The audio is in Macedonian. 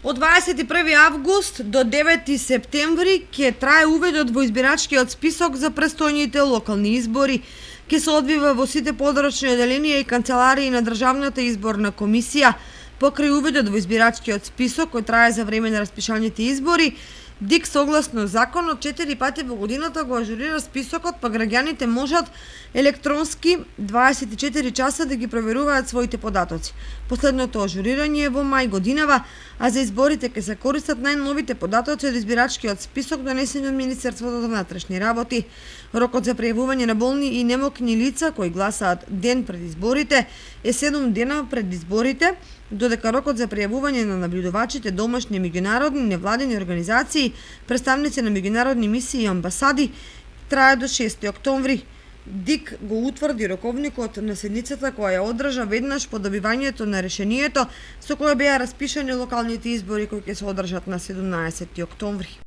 Од 21 август до 9 септември ќе трае уведот во избирачкиот список за престојните локални избори. Ќе се одвива во сите подрачни оделенија и канцеларии на Државната изборна комисија. Покрај уведот во избирачкиот список кој трае за време на распишаните избори, ДИК согласно законот 4 пати во годината го ажурира списокот, па граѓаните можат електронски 24 часа да ги проверуваат своите податоци. Последното ажурирање е во мај годинава, а за изборите ќе се користат најновите податоци од избирачкиот список донесени од Министерството за внатрешни работи. Рокот за пријавување на болни и немокни лица кои гласаат ден пред изборите е 7 дена пред изборите, додека рокот за пријавување на наблюдувачите домашни меѓународни невладени организации, представници на меѓународни мисии и амбасади трае до 6 октомври. ДИК го утврди роковникот на седницата која ја одржа веднаш по добивањето на решението со кое беа распишани локалните избори кои ќе се одржат на 17 октомври.